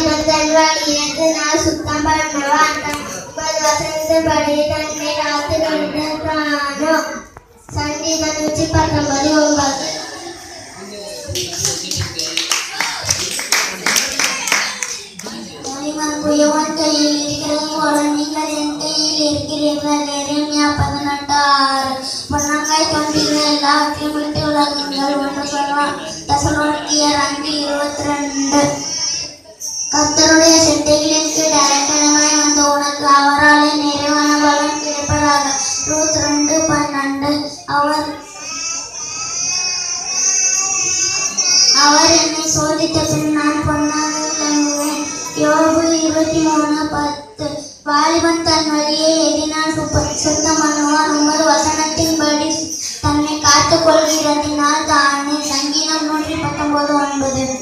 வழியிற்கு நான் சுத்தம் பண்ணவான் உமது வசனத்தின்படி தன்னை காத்து கொண்டிருக்கானோ. சங்கீதம் 119:9. குயவன் கையில் இருக்கிறது போல நீங்கள் என் கையில் இருக்கிறீர்கள். எரேமியா 18:6. பொன்னாங்காய் தோன்றுகிற எல்லாவற்றையும் விட்டு விலகுங்கள். 1 தெசலோனிக்கேயர் 5:22. கர்த்தருடைய செட்டைகளின் கீழ் அடைக்கலமாய் வந்த உனக்கு அவராலே நிறைவான பலன் கிடைப்பதாக. ரூத் 2:12. அவர் என்னை சோதித்த பின் நான் பொன்னாக விளங்குவேன். யோபு 23:10. வாலிபன் தன் வழியை எதினால் சுத்தம் பண்ணுவான். உமது வசனத்தின்படி தன்னை காத்துக் கொள்கிறதினால் தானே. சங்கீதம் 119:9.